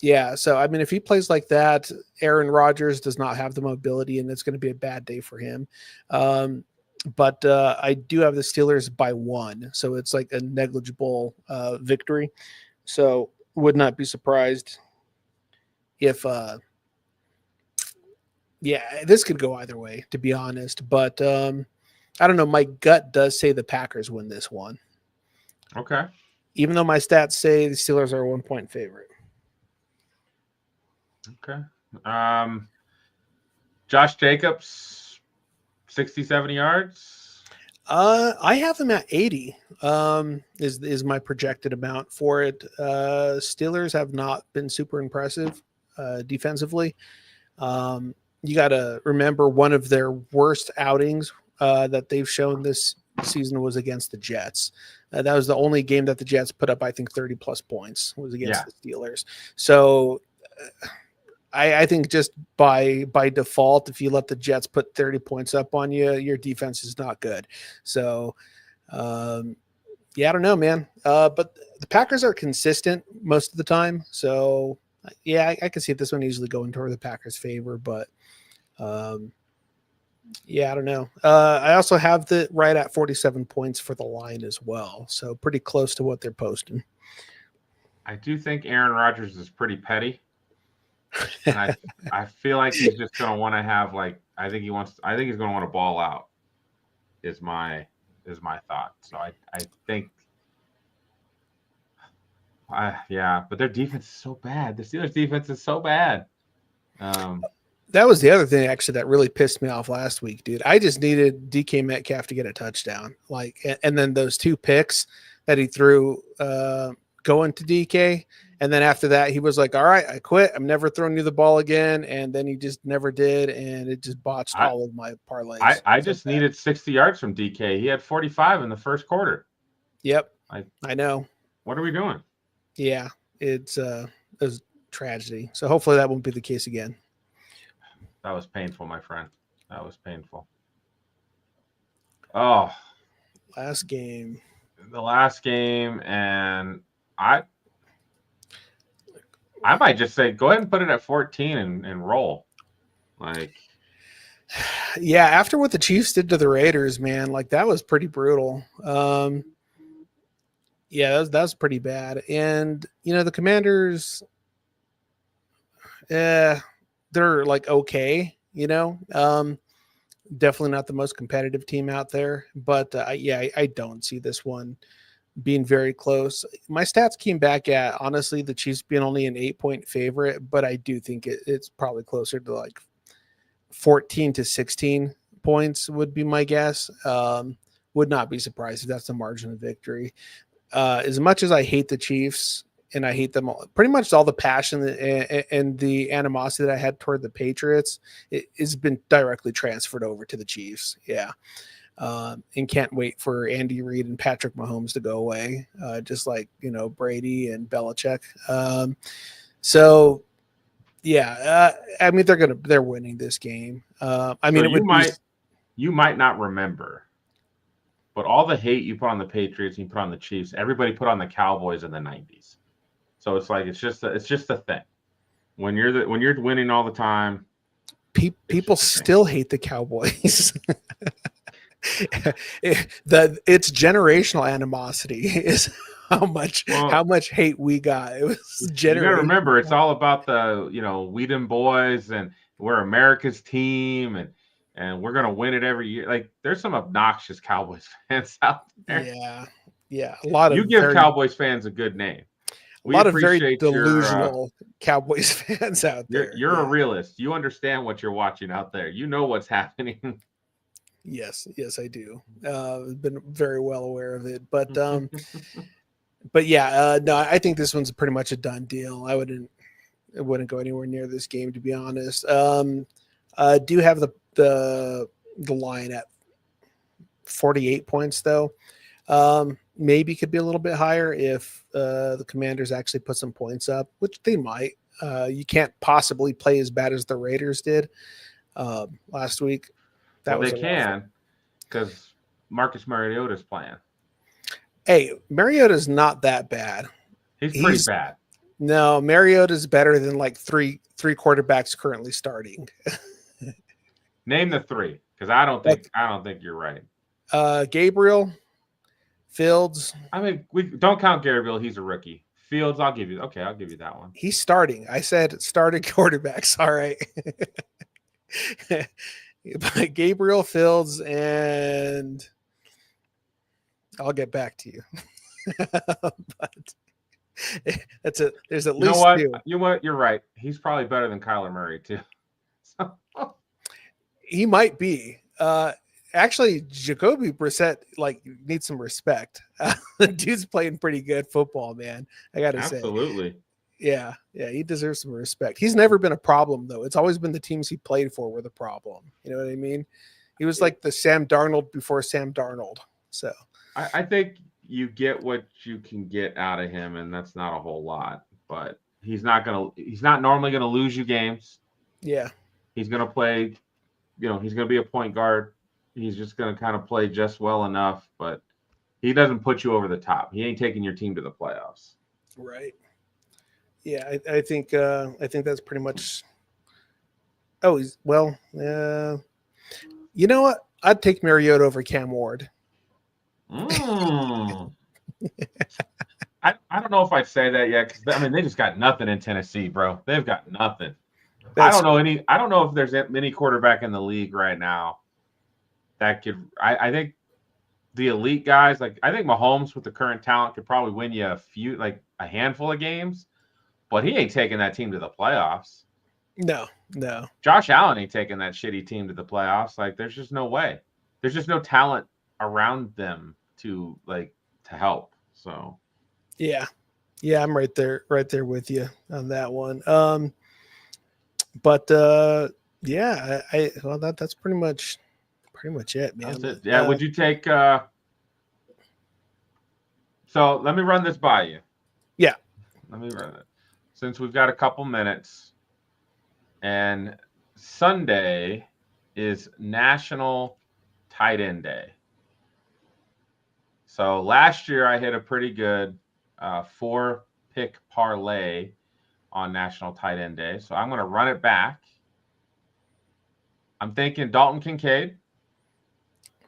Yeah. So, I mean, if he plays like that, Aaron Rodgers does not have the mobility, and it's going to be a bad day for him. But I do have the Steelers by 1. So it's like a negligible victory. So would not be surprised if, this could go either way, to be honest. But I don't know. My gut does say the Packers win this one. Okay. Even though my stats say the Steelers are a 1-point favorite. Okay. Josh Jacobs, 60, 70 yards. I have them at 80. Is my projected amount for it. Steelers have not been super impressive defensively. You got to remember one of their worst outings that they've shown this season was against the Jets. That was the only game that the Jets put up, I think, 30 plus points was against the Steelers. So I think just by default, if you let the Jets put 30 points up on you, your defense is not good. So, I don't know, man. But the Packers are consistent most of the time. So, I can see this one easily going toward the Packers' favor. But, I don't know. I also have the right at 47 points for the line as well. So, pretty close to what they're posting. I do think Aaron Rodgers is pretty petty. And I feel like he's just going to want to have I think he's going to want to ball out is my thought. So I think but their defense is so bad. The Steelers defense is so bad. That was the other thing actually that really pissed me off last week, dude. I just needed DK Metcalf to get a touchdown. And then those 2 picks that he threw going to DK. And then after that, he was like, all right, I quit. I'm never throwing you the ball again. And then he just never did. And it just botched all of my parlays. I just needed 60 yards from DK. He had 45 in the first quarter. Yep. I know. What are we doing? Yeah. It was tragedy. So hopefully that won't be the case again. That was painful, my friend. That was painful. Oh. Last game. The last game. And I might just say, go ahead and put it at 14 and roll. Yeah, after what the Chiefs did to the Raiders, man, that was pretty brutal. That was pretty bad. And, the Commanders, they're okay, definitely not the most competitive team out there. But, I don't see this one being very close. My stats came back at, honestly, the Chiefs being only an 8-point favorite, but I do think it's probably closer to 14 to 16 points would be my guess. Would not be surprised if that's the margin of victory. As much as I hate the Chiefs and I hate them all, pretty much all the passion and the animosity that I had toward the Patriots, it has been directly transferred over to the Chiefs. Yeah. And can't wait for Andy Reid and Patrick Mahomes to go away, just like Brady and Belichick. I mean they're winning this game. You might not remember, but all the hate you put on the Patriots, you put on the Chiefs, everybody put on the Cowboys in the 90s. So it's just a thing. When you're winning all the time, people still hate the Cowboys. It's generational animosity is how much hate we got. It was generational. You gotta remember, it's all about the Whedon boys and we're America's team and we're gonna win it every year. There's some obnoxious Cowboys fans out there. Yeah. A lot of you give Cowboys fans a good name. A lot of very delusional Cowboys fans out there. You're a realist. You understand what you're watching out there. You know what's happening. Yes, I do. Been very well aware of it, but no, I think this one's pretty much a done deal. I wouldn't go anywhere near this game, to be honest. I do have the line at 48 points though. Maybe could be a little bit higher if the Commanders actually put some points up, which they might. You can't possibly play as bad as the Raiders did last week. They can, because Marcus Mariota's playing. Hey, Mariota's not that bad. He's pretty bad. No, Mariota's better than like three quarterbacks currently starting. Name the three, because I don't think you're right. Gabriel, Fields. I mean, we don't count Gabriel. He's a rookie. Fields, I'll give you that one. He's starting. I said starting quarterbacks. All right. But Gabriel, Fields, and I'll get back to you. But there's at least two. You know what? You're right. He's probably better than Kyler Murray too. He might be. Actually, Jacoby Brissett needs some respect. The dude's playing pretty good football, man. I gotta say, absolutely. Yeah, he deserves some respect. He's never been a problem though. It's always been the teams he played for were the problem. You know what I mean? He was like the Sam Darnold before Sam Darnold. So I think you get what you can get out of him, and that's not a whole lot. But he's not normally gonna lose you games. Yeah, he's gonna play. He's gonna be a point guard. He's just going to kind of play just well enough, but he doesn't put you over the top. He ain't taking your team to the playoffs. Right. Yeah, I think that's pretty much. Oh, you know what? I'd take Mariota over Cam Ward. I don't know if I'd say that yet, because they just got nothing in Tennessee, bro. They've got nothing. I don't know if there's any quarterback in the league right now that could. I think the elite guys, I think Mahomes with the current talent could probably win you a handful of games, but he ain't taking that team to the playoffs. No. Josh Allen ain't taking that shitty team to the playoffs. There's just no way. There's just no talent around them to help. So yeah, I'm right there with you on that one. But yeah, that's pretty much it, man. That's it. Yeah, would you take so let me run this by you. Yeah. Let me run it. Since we've got a couple minutes, and Sunday is National Tight End Day. So last year I hit a pretty good 4-pick parlay on National Tight End Day. So I'm going to run it back. I'm thinking Dalton Kincaid.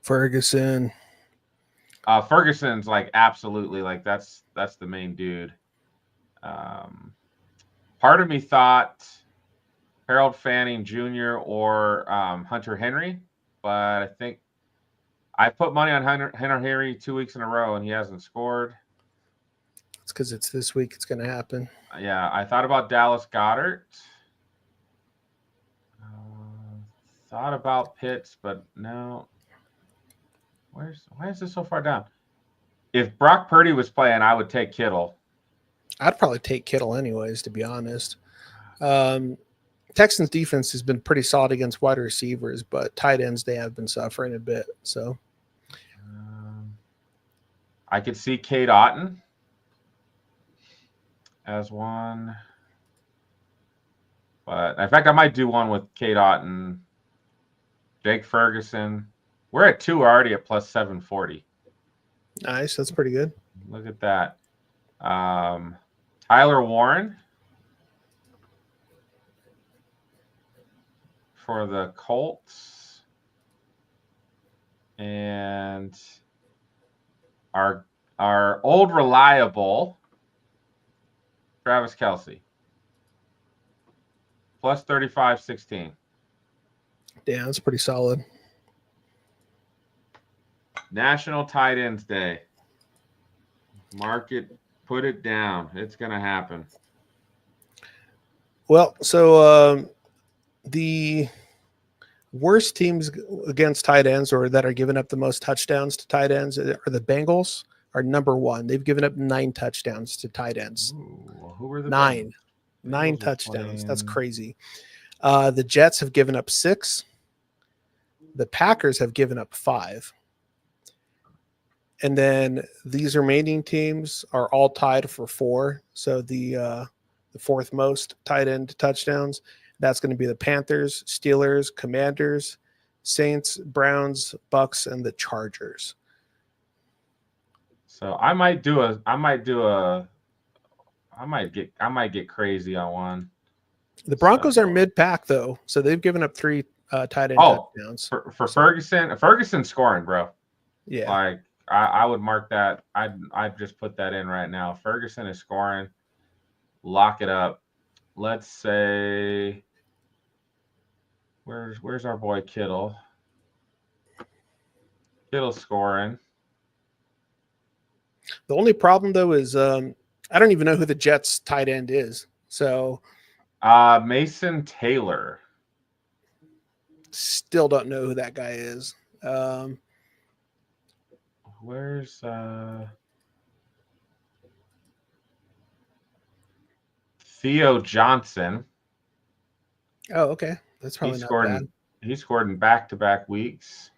Ferguson. Ferguson's absolutely that's the main dude. Part of me thought Harold Fanning Jr. or Hunter Henry, but I think I put money on Hunter Henry 2 weeks in a row and he hasn't scored. It's because it's this week. It's going to happen. Yeah, I thought about Dallas Goedert. Thought about Pitts, but no. Why is this so far down? If Brock Purdy was playing, I would take Kittle. I'd probably take Kittle anyways, to be honest. Texans defense has been pretty solid against wide receivers, but tight ends, they have been suffering a bit. So I could see Cade Otton as one. But in fact, I might do one with Cade Otton, Jake Ferguson. We're at 2 already at plus 740. Nice. That's pretty good. Look at that. Tyler Warren for the Colts. And our old reliable Travis Kelce. Plus 35.16. Yeah, that's pretty solid. National Tight Ends Day. Put it down. It's going to happen. Well, so the worst teams against tight ends or that are giving up the most touchdowns to tight ends are the Bengals are number 1. They've given up 9 touchdowns to tight ends. Ooh, who were the 9. Bengals? 9 touchdowns. That's crazy. The Jets have given up 6. The Packers have given up 5. And then these remaining teams are all tied for 4. So the fourth most tight end touchdowns, that's going to be the Panthers, Steelers, Commanders, Saints, Browns, Bucks, and the Chargers. So I might get crazy on one. The Broncos are mid-pack though, so they've given up 3 tight end touchdowns. For Ferguson scoring, bro. Yeah. Like I would mark that. I'd just put that in right now. Ferguson is scoring. Lock it up. Let's say where's our boy Kittle? Kittle's scoring. The only problem though is I don't even know who the Jets tight end is. So Mason Taylor. Still don't know who that guy is. Where's Theo Johnson? Oh, okay. That's probably not bad. He scored in back-to-back weeks.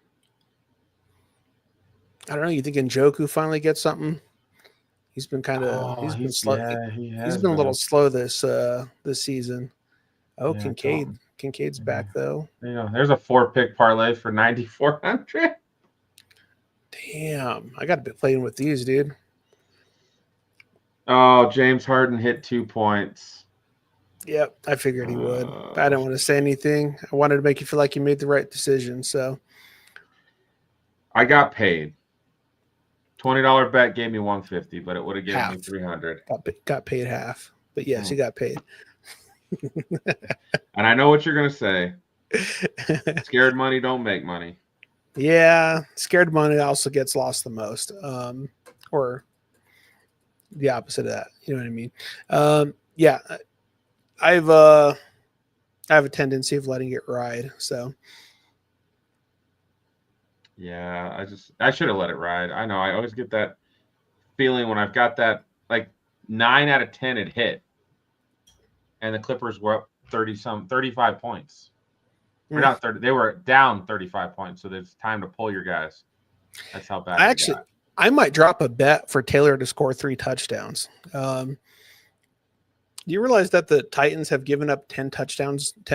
I don't know. You think Njoku finally gets something? He's been kind of been slow. Yeah, he's been a little slow this season. Oh, Yeah, Kincaid's back though. You know, there's a 4-pick parlay for 9,400. Damn, I got to be playing with these, dude. Oh, James Harden hit 2 points. Yep, I figured he would. I didn't want to say anything. I wanted to make you feel like you made the right decision. So I got paid. $20 bet gave me $150, but it would have given me $300. Got paid half, but yes, you got paid. And I know what you're gonna say. Scared money don't make money. Yeah, scared money also gets lost the most, or the opposite of that. You know what I mean? Yeah, I have a tendency of letting it ride. So yeah, I should have let it ride. I know I always get that feeling when I've got that, like 9 out of 10 had hit, and the Clippers were up 35 points. Or not 30. They were down 35 points, so there's time to pull your guys. That's how bad. I might drop a bet for Taylor to score 3 touchdowns. Do you realize that the Titans have given up 10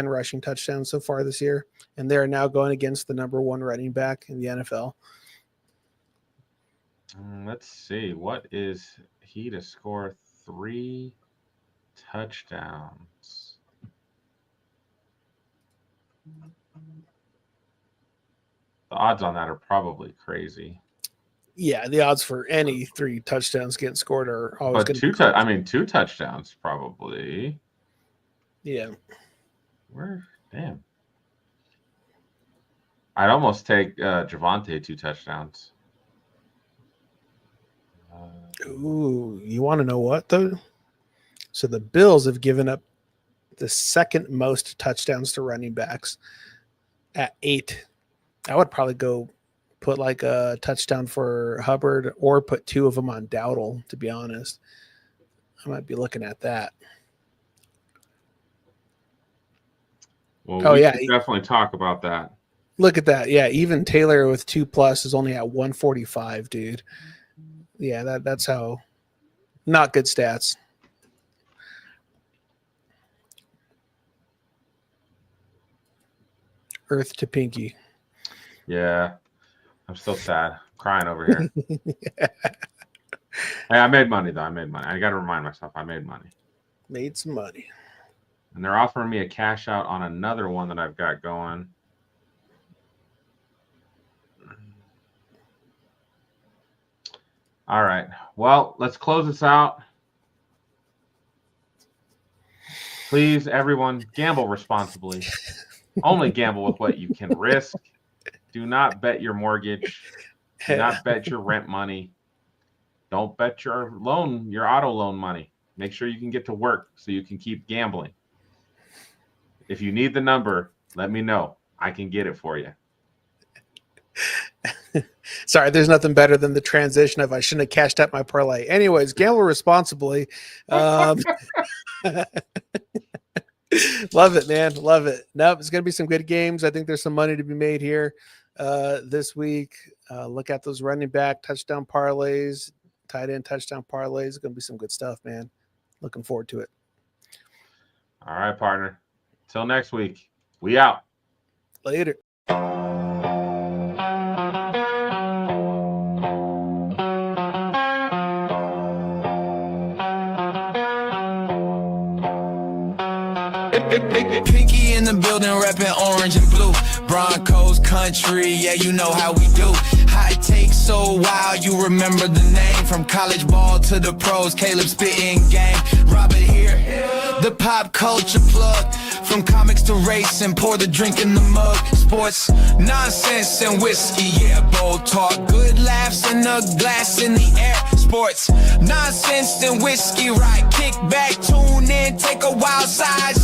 rushing touchdowns so far this year, and they are now going against the number 1 running back in the NFL? Let's see. What is he to score 3 touchdowns? The odds on that are probably crazy. Yeah, the odds for any 3 touchdowns getting scored are always going to be crazy. 2 touchdowns probably. Yeah. Damn. I'd almost take Javonte 2 touchdowns. Ooh, you want to know what though? So the Bills have given up the second most touchdowns to running backs at 8. I would probably go put like a touchdown for Hubbard or put 2 of them on Dowdle, to be honest. I might be looking at that. Well, we should definitely talk about that. Look at that. Yeah, even Taylor with 2+ is only at 145, dude. Yeah, that's how not good stats. Earth to Pinky. Yeah. I'm still sad. I'm crying over here. Yeah. Hey, I made money, though. I got to remind myself I made money. Made some money. And they're offering me a cash out on another one that I've got going. All right. Well, let's close this out. Please, everyone, gamble responsibly. Only gamble with what you can risk. Do not bet your mortgage. Do not bet your rent money. Don't bet your auto loan money. Make sure you can get to work so you can keep gambling. If you need the number, let me know. I can get it for you. Sorry, there's nothing better than the transition of I shouldn't have cashed out my parlay. Anyways, gamble responsibly. Love it, man. Love it. Nope, it's going to be some good games. I think there's some money to be made here this week. Look at those running back touchdown parlays, tight end touchdown parlays. It's going to be some good stuff, man. Looking forward to it. All right, partner. Till next week. We out. Later. Pinky in the building, reppin' orange and blue. Broncos country, yeah, you know how we do. High take so wild, you remember the name. From college ball to the pros, Caleb spitting game. Robert here, the pop culture plug. From comics to racing, pour the drink in the mug. Sports, nonsense and whiskey, yeah, bold talk. Good laughs and a glass in the air. Sports, nonsense and whiskey, right? Kick back, tune in, take a wild side.